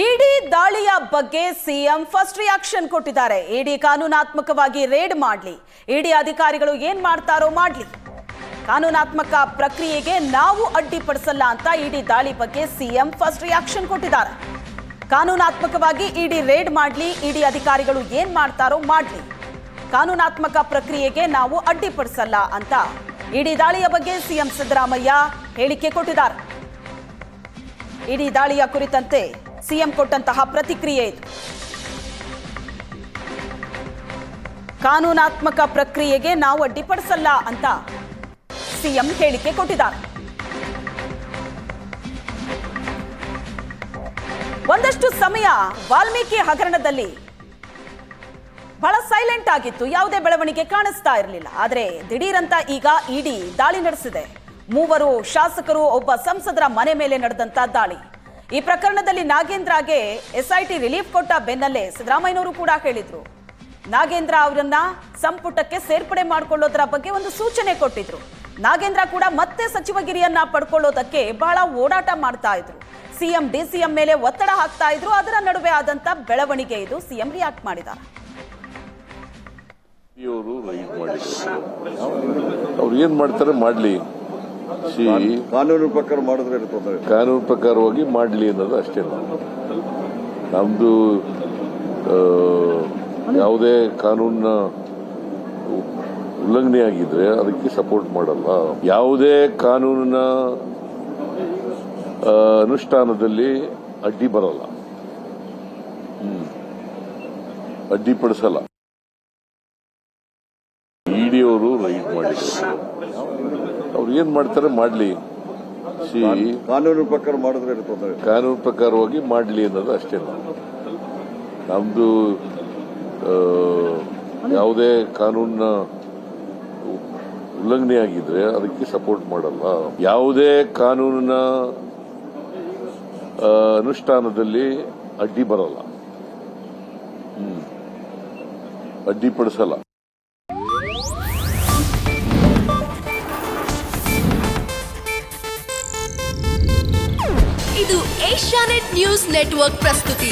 ಇಡಿ ದಾಳಿಯ ಬಗ್ಗೆ CM first reaction ಕೊಟ್ಟಿದ್ದಾರೆ. ಇಡಿ ಕಾನೂನಾತ್ಮಕವಾಗಿ ರೇಡ್ ಮಾಡಲಿ, ಇಡಿ ಅಧಿಕಾರಿಗಳು ಏನ್ ಮಾಡ್ತಾರೋ ಮಾಡಲಿ, ಕಾನೂನಾತ್ಮಕ ಪ್ರಕ್ರಿಯೆಗೆ ನಾವು ಅಡ್ಡಿಪಡಿಸಲ್ಲ ಅಂತ ಇಡಿ ದಾಳಿ ಬಗ್ಗೆ ಸಿಎಂ ಫಸ್ಟ್ ರಿಯಾಕ್ಷನ್ ಕೊಟ್ಟಿದ್ದಾರೆ. ಕಾನೂನಾತ್ಮಕವಾಗಿ ಇಡಿ ರೇಡ್ ಮಾಡಲಿ, ಇಡಿ ಅಧಿಕಾರಿಗಳು ಏನ್ ಮಾಡ್ತಾರೋ ಮಾಡಲಿ, ಕಾನೂನಾತ್ಮಕ ಪ್ರಕ್ರಿಯೆಗೆ ನಾವು ಅಡ್ಡಿಪಡಿಸಲ್ಲ ಅಂತ ಇಡಿ ದಾಳಿಯ ಬಗ್ಗೆ ಸಿಎಂ ಸಿದ್ದರಾಮಯ್ಯ ಹೇಳಿಕೆ ಕೊಟ್ಟಿದ್ದಾರೆ. ಇಡಿ ದಾಳಿಯ ಕುರಿತಂತೆ ಸಿಎಂ ಕೊಟ್ಟಂತಹ ಪ್ರತಿಕ್ರಿಯೆ ಇದು. ಕಾನೂನಾತ್ಮಕ ಪ್ರಕ್ರಿಯೆಗೆ ನಾವು ಅಡ್ಡಿಪಡಿಸಲ್ಲ ಅಂತ ಸಿಎಂ ಹೇಳಿಕೆ ಕೊಟ್ಟಿದ್ದಾರೆ. ಒಂದಷ್ಟು ಸಮಯ ವಾಲ್ಮೀಕಿ ಹಗರಣದಲ್ಲಿ ಬಹಳ ಸೈಲೆಂಟ್ ಆಗಿತ್ತು, ಯಾವುದೇ ಬೆಳವಣಿಗೆ ಕಾಣಿಸ್ತಾ ಇರಲಿಲ್ಲ. ಆದರೆ ದಿಢೀರಂತ ಈಗ ಇಡಿ ದಾಳಿ ನಡೆಸಿದೆ. 3 ಶಾಸಕರು, ಒಬ್ಬ ಸಂಸದರ ಮನೆ ಮೇಲೆ ನಡೆದಂತ ದಾಳಿ. ಈ ಪ್ರಕರಣದಲ್ಲಿ ನಾಗೇಂದ್ರಗೆ ಎಸ್ಐಟಿ ರಿಲೀಫ್ ಕೊಟ್ಟ ಬೆನ್ನಲ್ಲೇ ಸಿದ್ದರಾಮಯ್ಯನವರು ಕೂಡ ಹೇಳಿದ್ರು, ನಾಗೇಂದ್ರ ಅವರನ್ನ ಸಂಪುಟಕ್ಕೆ ಸೇರ್ಪಡೆ ಮಾಡಿಕೊಳ್ಳೋದರ ಬಗ್ಗೆ ಒಂದು ಸೂಚನೆ ಕೊಟ್ಟಿದ್ರು. ನಾಗೇಂದ್ರ ಕೂಡ ಮತ್ತೆ ಸಚಿವಗಿರಿಯನ್ನ ಪಡ್ಕೊಳ್ಳೋದಕ್ಕೆ ಬಹಳ ಓಡಾಟ ಮಾಡ್ತಾ ಇದ್ರು. ಸಿಎಂ ಡಿಸಿಎಂ ಮೇಲೆ ಒತ್ತಡ ಹಾಕ್ತಾ ಇದ್ರು. ಅದರ ನಡುವೆ ಆದಂತ ಬೆಳವಣಿಗೆ ಇದು. ಸಿಎಂ ರಿಯಾಕ್ಟ್ ಮಾಡಿದ್ದಾರೆ. ಅವ್ರು ಏನ್ ಮಾಡ್ತಾರೆ ಮಾಡ್ಲಿ, ಕಾನೂನು ಪ್ರಕಾರ ಮಾಡಿದ್ರೆ ಕಾನೂನು ಪ್ರಕಾರವಾಗಿ ಮಾಡ್ಲಿ ಅನ್ನೋದು ಅಷ್ಟೇ. ನಮ್ದು ಯಾವುದೇ ಕಾನೂನಿನ ಉಲ್ಲಂಘನೆ ಆಗಿದ್ರೆ ಅದಕ್ಕೆ ಸಪೋರ್ಟ್ ಮಾಡಲ್ಲ. ಯಾವುದೇ ಕಾನೂನಿನ ಅನುಷ್ಠಾನದಲ್ಲಿ ಅಡ್ಡಿ ಬರಲ್ಲ, ಅಡ್ಡಿಪಡಿಸಲ್ಲ. ಇಡಿ ಅವರು ರೈಡ್ ಮಾಡಿದ್ರು, ಅವ್ರು ಏನ್ ಮಾಡ್ತಾರೆ ಮಾಡ್ಲಿ, ಕಾನೂನು ಪ್ರಕಾರ ಮಾಡಿದ್ರೆ ಕಾನೂನು ಪ್ರಕಾರವಾಗಿ ಮಾಡ್ಲಿ ಅನ್ನೋದು ಅಷ್ಟೇ. ನಮ್ದು ಯಾವುದೇ ಕಾನೂನಿನ ಉಲ್ಲಂಘನೆ ಆಗಿದ್ರೆ ಅದಕ್ಕೆ ಸಪೋರ್ಟ್ ಮಾಡಲ್ಲ. ಯಾವುದೇ ಕಾನೂನಿನ ಅನುಷ್ಠಾನದಲ್ಲಿ ಅಡ್ಡಿ ಬರಲ್ಲ, ಅಡ್ಡಿಪಡಿಸಲ್ಲ. ಇದು ಏಷ್ಯಾನೆಟ್ ನ್ಯೂಸ್ ನೆಟ್ವರ್ಕ್ ಪ್ರಸ್ತುತಿ.